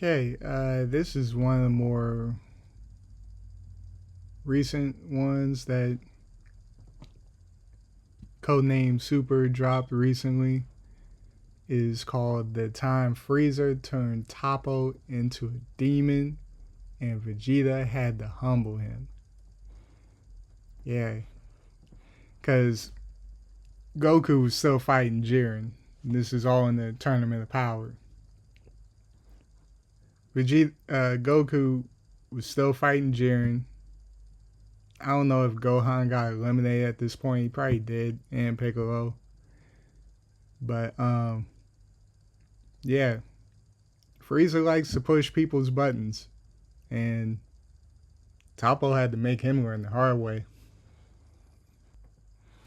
Okay, this is one of the more recent ones that Codename Super dropped recently. Is called The Time Freezer Turned Toppo into a Demon and Vegeta Had to Humble Him. Yeah, because Goku was still fighting Jiren. This is all in the Tournament of Power. Goku was still fighting Jiren. I don't know if Gohan got eliminated at this point. He probably did, and Piccolo. But yeah, Frieza likes to push people's buttons, and Toppo had to make him learn the hard way.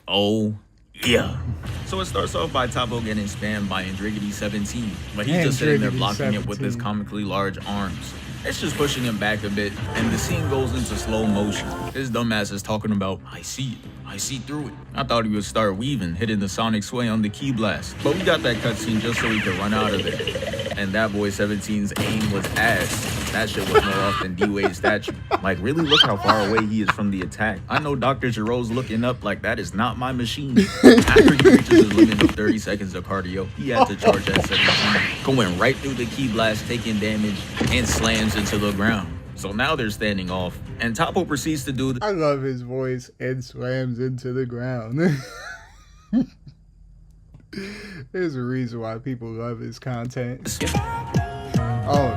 Oh, yeah. So it starts off by Toppo getting spammed by Andrigity 17, but he's just sitting there blocking it with his comically large arms. It's just pushing him back a bit, and the scene goes into slow motion. His dumbass is talking about, I see it, I see through it. I thought he would start weaving, hitting the sonic sway on the key blast, but we got that cutscene just so he could run out of there. And that boy 17's aim was ass. That shit was more off than D-Wade's statue. Like, really look how far away he is from the attack. I know Dr. Giro's looking up like that is not my machine. After he reaches his limit of 30 seconds of cardio, he had to charge at 17, going right through the key blast, taking damage, and slams into the ground. So now they're standing off, and Toppo proceeds to do I love his voice, and slams into the ground. There's a reason why people love his content.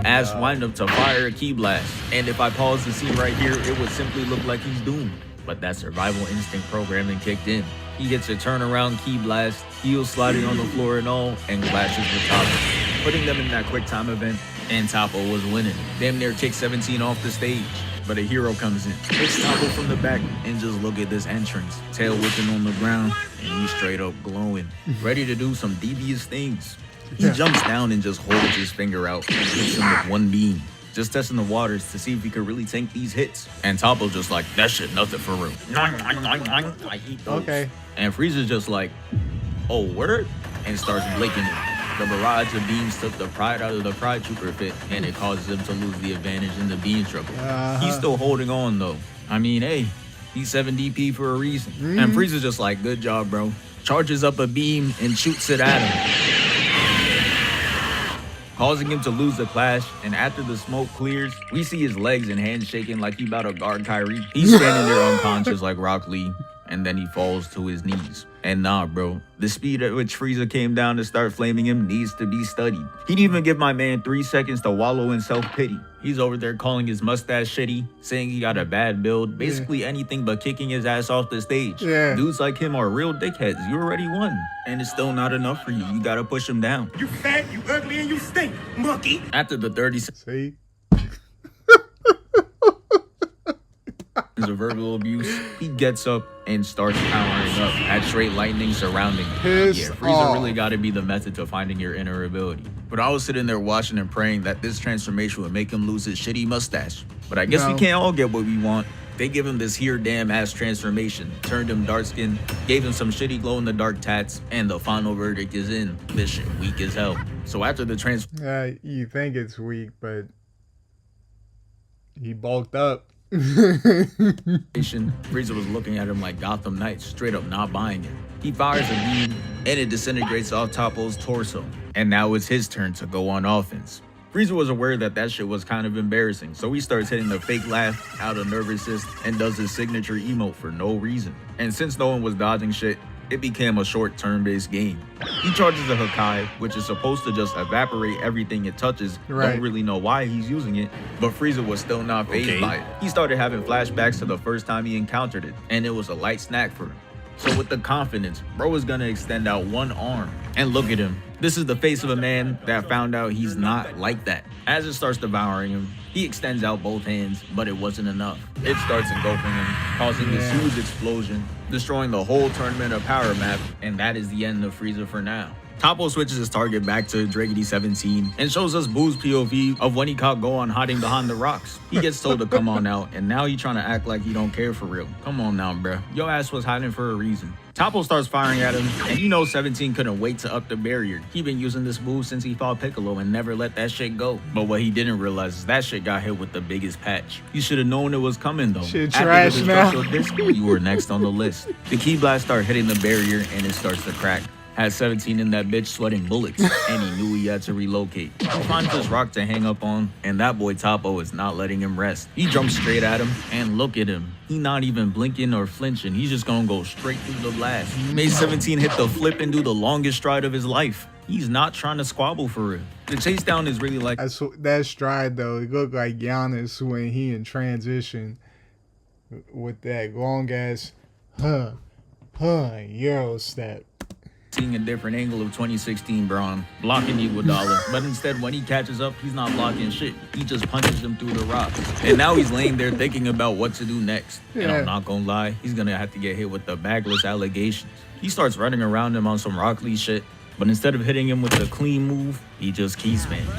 As wind up to fire a key blast, and if I pause the scene right here, it would simply look like he's doomed. But that survival instinct programming kicked in. He gets a turnaround key blast, heels sliding on the floor and all, and clashes with Toppo, putting them in that quick time event, and Toppo was winning. Damn near kicked 17 off the stage. But a hero comes in, hits Toppo from the back, and just look at this entrance. Tail whipping on the ground, and he's straight up glowing, ready to do some devious things. He jumps down and just holds his finger out and hits him with one beam, just testing the waters to see if he could really tank these hits. And Toppo's just like, that shit nothing for real. I eat those. Okay. And Frieza's just like, oh, word? And starts blinking it. The barrage of beams took the pride out of the Pride Trooper fit, and it causes him to lose the advantage in the beam struggle. He's still holding on, though. I mean, hey, he's 7 DP for a reason. And Frieza's just like, good job, bro. Charges up a beam and shoots it at him, causing him to lose the clash. And after the smoke clears, we see his legs and hands shaking like he about to guard Kyrie. He's standing there unconscious like Rock Lee, and then he falls to his knees. And nah, bro, the speed at which Frieza came down to start flaming him needs to be studied. He'd even give my man 3 seconds to wallow in self-pity. He's over there calling his mustache shitty, saying he got a bad build, basically anything but kicking his ass off the stage. Dudes like him are real dickheads. You already won, and it's still not enough for you. You gotta push him down. You fat, you ugly, and you stink, monkey. After the 30 See? of verbal abuse, he gets up and starts powering up at straight lightning surrounding him. Frieza really gotta be the method to finding your inner ability. But I was sitting there watching and praying that this transformation would make him lose his shitty mustache. But I guess we can't all get what we want. They give him this here damn ass transformation, turned him dark skin, gave him some shitty glow in the dark tats, and the final verdict is in. This shit weak as hell. So after the you think it's weak, but he bulked up. Frieza was looking at him like Gotham Knights, straight up not buying it. He fires a beam, and it disintegrates off Toppo's torso. And now it's his turn to go on offense. Frieza was aware that that shit was kind of embarrassing, so he starts hitting the fake laugh out of nervousness and does his signature emote for no reason. And since no one was dodging shit, it became a short turn-based game. He charges a Hakai, which is supposed to just evaporate everything it touches. Don't really know why he's using it, but Frieza was still not fazed by it. He started having flashbacks to the first time he encountered it, and it was a light snack for him. So with the confidence, bro is gonna extend out one arm. And look at him. This is the face of a man that found out he's not like that. As it starts devouring him, he extends out both hands, but it wasn't enough. It starts engulfing him, causing this huge explosion, destroying the whole Tournament of Power map, and that is the end of Frieza for now. Topo switches his target back to Andrigity 17 and shows us Boo's POV of when he caught Gohan hiding behind the rocks. He gets told to come on out, and now he trying to act like he don't care for real. Come on now, bruh. Your ass was hiding for a reason. Topo starts firing at him, and you know 17 couldn't wait to up the barrier. He been using this move since he fought Piccolo and never let that shit go. But what he didn't realize is that shit got hit with the biggest patch. You should have known it was coming though. Shit After trash the now. destructural disc, you were next on the list. The Ki Blast start hitting the barrier and it starts to crack. Had 17 in that bitch sweating bullets, and he knew he had to relocate. He finds this rock to hang up on, and that boy Topo is not letting him rest. He jumps straight at him, and look at him. He not even blinking or flinching. He's just gonna go straight through the blast. He made 17 hit the flip and do the longest stride of his life. He's not trying to squabble for real. The chase down is really like That stride though, it looked like Giannis when he in transition with that long ass Euro step. seeing a different angle of 2016 Braun, blocking Iguodala, but instead when he catches up, he's not blocking shit. He just punches him through the rocks. And now he's laying there thinking about what to do next. And I'm not gonna lie, he's gonna have to get hit with the bagless allegations. He starts running around him on some Rock Lee shit, but instead of hitting him with a clean move, he just key spams.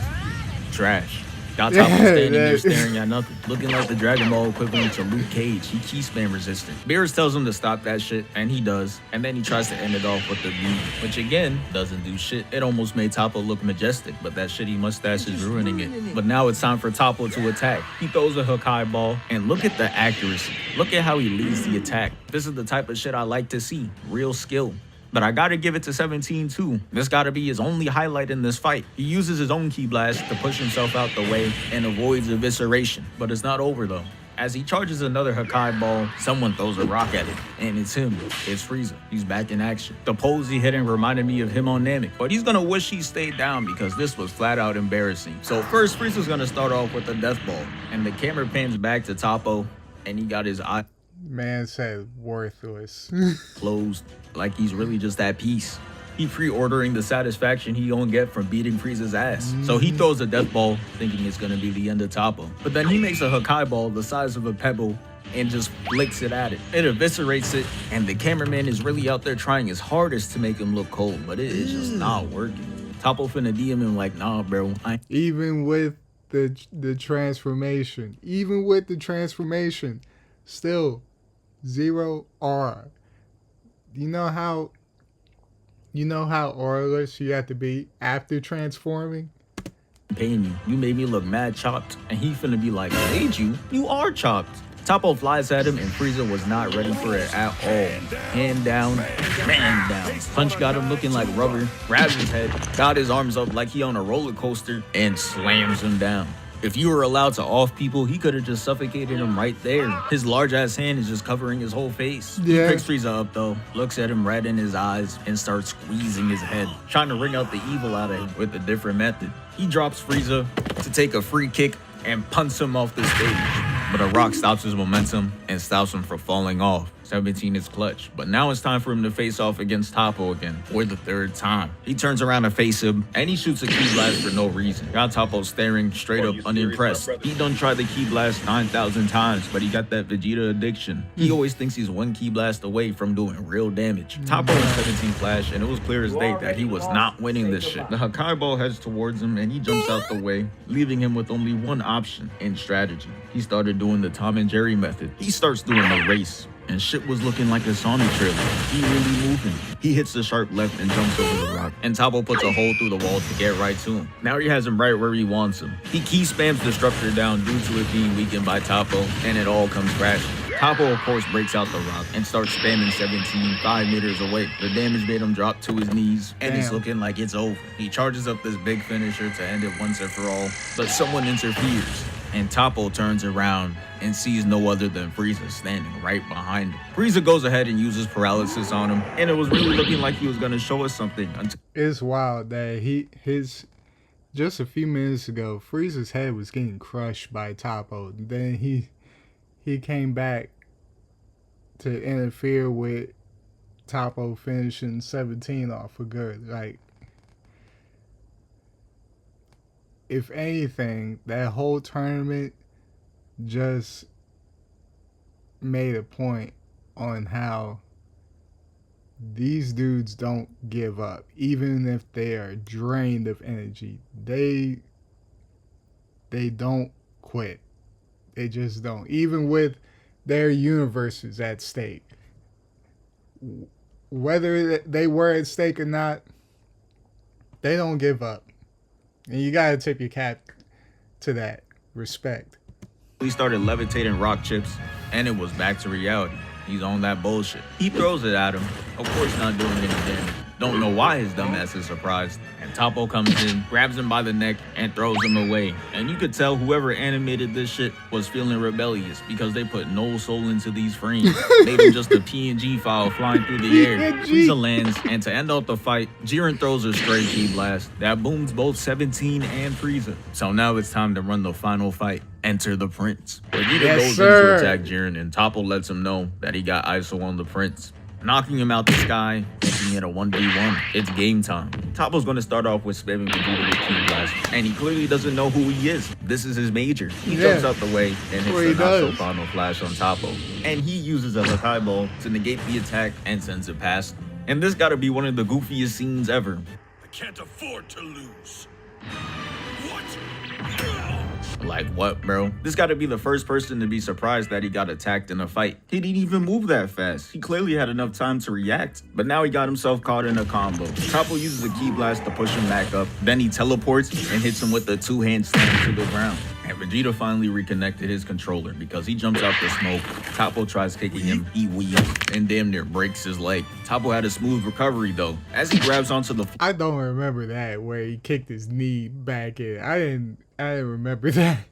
Trash. Got Topo standing there staring at nothing, looking like the Dragon Ball equivalent to Luke Cage. He key spam resistant. Beerus tells him to stop that shit, and he does. And then he tries to end it off with the beat, which again, doesn't do shit. It almost made Topo look majestic, but that shitty mustache is ruining it. But now it's time for Topo to attack. He throws a Hakai ball, and look at the accuracy. Look at how he leads the attack. This is the type of shit I like to see. Real skill. But I gotta give it to 17 too. This gotta be his only highlight in this fight. He uses his own Ki Blast to push himself out the way and avoids evisceration. But it's not over though. As he charges another Hakai ball, someone throws a rock at it. And it's him. It's Frieza. He's back in action. The pose he hit reminded me of him on Namek. But he's gonna wish he stayed down because this was flat out embarrassing. So first, Frieza's gonna start off with a death ball. And the camera pans back to Topo. And he got his eye Man said worthless. closed, like he's really just at peace. He pre-ordering the satisfaction he gonna get from beating Frieza's ass. So he throws a death ball, thinking it's gonna be the end of Topo. But then he makes a Hakai ball the size of a pebble and just flicks it at it. It eviscerates it, and the cameraman is really out there trying his hardest to make him look cold, but it is just not working. Topo finna DM him like, nah, bro. Even with the transformation, still 0 R. You know how auraless you have to be after transforming? Paying you. You made me look mad chopped. And he finna be like, made you? You are chopped. Topo flies at him and Frieza was not ready for it at all. Hand down, man down. Punch got him looking like rubber, grabs his head, got his arms up like he on a roller coaster, and slams him down. If you were allowed to off people, he could have just suffocated him right there. His large ass hand is just covering his whole face. Yeah. He picks Frieza up though, looks at him right in his eyes, and starts squeezing his head, trying to wring out the evil out of him with a different method. He drops Frieza to take a free kick and punts him off the stage. But a rock stops his momentum and stops him from falling off. 17 is clutch, but now it's time for him to face off against Topo again for the third time. He turns around to face him, and he shoots a Ki Blast for no reason. Got Topo staring straight up unimpressed. He done tried the Ki Blast 9,000 times, but he got that Vegeta addiction. He always thinks he's one Ki Blast away from doing real damage. Topo and 17 flash, and it was clear as day that he was not winning this shit. The Hakai ball heads towards him, and he jumps out the way, leaving him with only one option in strategy. He started doing the Tom and Jerry method. He starts doing the race. And shit was looking like a Sonic trailer. He really moving. He hits the sharp left and jumps over the rock. And Topo puts a hole through the wall to get right to him. Now he has him right where he wants him. He key spams the structure down due to it being weakened by Topo, and it all comes crashing. Topo, of course, breaks out the rock and starts spamming 17 5 meters away. The damage made him drop to his knees, and it's looking like it's over. He charges up this big finisher to end it once and for all, but someone interferes. And Topo turns around and sees no other than Frieza standing right behind him. Frieza goes ahead and uses paralysis on him, and it was really looking like he was going to show us something. It's wild that just a few minutes ago, Frieza's head was getting crushed by Topo. Then he came back to interfere with Topo finishing 17 off for good. Like, if anything, that whole tournament just made a point on how these dudes don't give up. Even if they are drained of energy, they don't quit. They just don't. Even with their universes at stake. Whether they were at stake or not, they don't give up. And you gotta tip your cap to that. Respect. He started levitating rock chips, and it was back to reality. He's on that bullshit. He throws it at him, of course not doing any damage. Don't know why his dumbass is surprised. And Topo comes in, grabs him by the neck, and throws him away. And you could tell whoever animated this shit was feeling rebellious because they put no soul into these frames. Made him just a PNG file flying through the air. Frieza lands, and to end off the fight, Jiren throws a stray ki blast that booms both 17 and Frieza. So now it's time to run the final fight. Enter the Prince. Vegeta goes in to attack Jiren, and Toppo lets him know that he got ISO on the Prince, knocking him out the sky, making it a 1v1. It's game time. Toppo's gonna start off with spamming Vegeta with Ki Blast, and he clearly doesn't know who he is. This is his major. He jumps out the way and hits the not-so final flash on Toppo. And he uses a Hakai Ball to negate the attack and sends it past. And this gotta be one of the goofiest scenes ever. I can't afford to lose. What? Like what, bro? This gotta be the first person to be surprised that he got attacked in a fight. He didn't even move that fast. He clearly had enough time to react, but now he got himself caught in a combo. Toppo uses a Ki Blast to push him back up, then he teleports and hits him with a two-hand slam to the ground. And Vegeta finally reconnected his controller because he jumps out the smoke. Toppo tries kicking him, he weaves, and damn near breaks his leg. Toppo had a smooth recovery though, as he grabs onto the I don't remember that where he kicked his knee back in. I didn't remember that.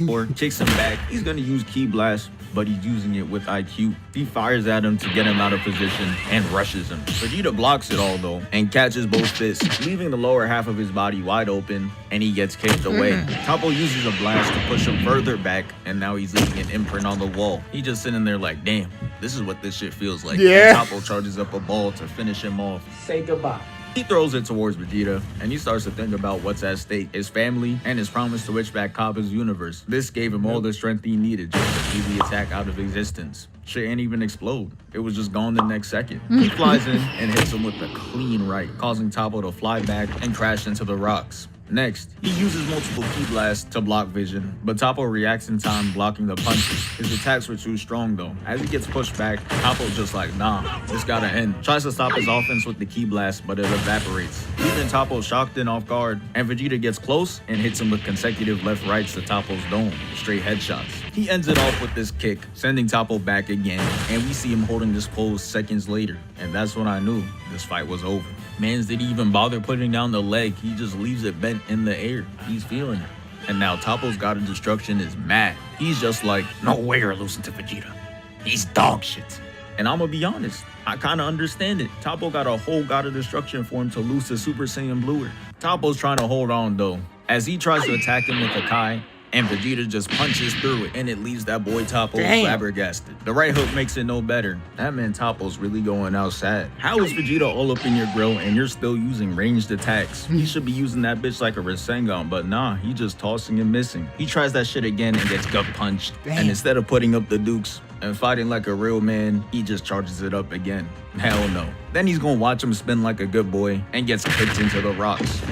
or kicks him back. He's gonna use Ki Blast, but he's using it with IQ. He fires at him to get him out of position and rushes him. Vegeta blocks it all though and catches both fists, leaving the lower half of his body wide open, and he gets kicked away. Toppo uses a blast to push him further back, and now he's leaving an imprint on the wall. He's just sitting there like, damn, this is what this shit feels like. Yeah. And Toppo charges up a ball to finish him off. Say goodbye. He throws it towards Vegeta, and he starts to think about what's at stake, his family, and his promise to witch back Kappa's universe. This gave him all the strength he needed just to beat the attack out of existence. Shit ain't even explode. It was just gone the next second. He flies in and hits him with a clean right, causing Toppo to fly back and crash into the rocks. Next, he uses multiple Ki Blasts to block vision, but Toppo reacts in time, blocking the punches. His attacks were too strong though. As he gets pushed back, Toppo's just like, nah, this gotta end. Tries to stop his offense with the Ki Blast, but it evaporates, leaving Toppo shocked and off guard, and Vegeta gets close and hits him with consecutive left-rights to Toppo's dome, straight headshots. He ends it off with this kick, sending Toppo back again, and we see him holding this pose seconds later, and that's when I knew this fight was over. Mans didn't even bother putting down the leg, he just leaves it bent in the air. He's feeling it. And now Toppo's God of Destruction is mad. He's just like, no way you're losing to Vegeta. He's dog shit. And I'ma be honest, I kinda understand it. Toppo got a whole God of Destruction for him to lose to Super Saiyan Bluer. Toppo's trying to hold on though, as he tries to attack him with a Kai, and Vegeta just punches through it, and it leaves that boy Toppo flabbergasted. The right hook makes it no better. That man Toppo's really going outside. How is Vegeta all up in your grill and you're still using ranged attacks? He should be using that bitch like a Rasengan, but nah, he just tossing and missing. He tries that shit again and gets gut punched. And instead of putting up the dukes and fighting like a real man, he just charges it up again. Hell no. Then he's gonna watch him spin like a good boy and gets kicked into the rocks.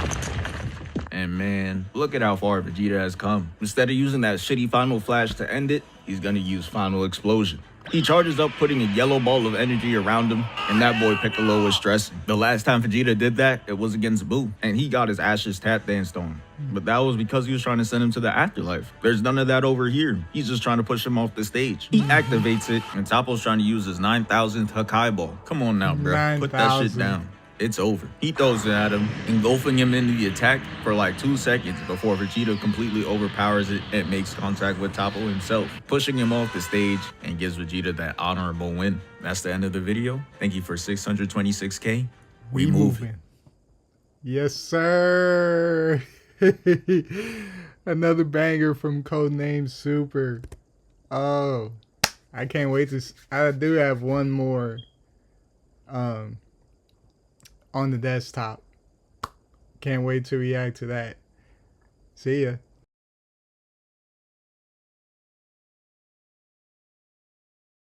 And man, look at how far Vegeta has come. Instead of using that shitty final flash to end it, he's gonna use final explosion. He charges up, putting a yellow ball of energy around him, and that boy Piccolo was stressing. The last time Vegeta did that, it was against Buu, and he got his ashes tap danced on. But that was because he was trying to send him to the afterlife. There's none of that over here. He's just trying to push him off the stage. He activates it, and Toppo's trying to use his 9,000th Hakai Ball. Come on now, bro. Put that shit down. It's over. He throws it at him, engulfing him into the attack for like 2 seconds before Vegeta completely overpowers it and makes contact with Toppo himself, pushing him off the stage and gives Vegeta that honorable win. That's the end of the video. Thank you for 626K. We moving. Yes, sir. Another banger from Codename Super. Oh, I can't wait to... I do have one more on the desktop. Can't wait to react to that. See ya.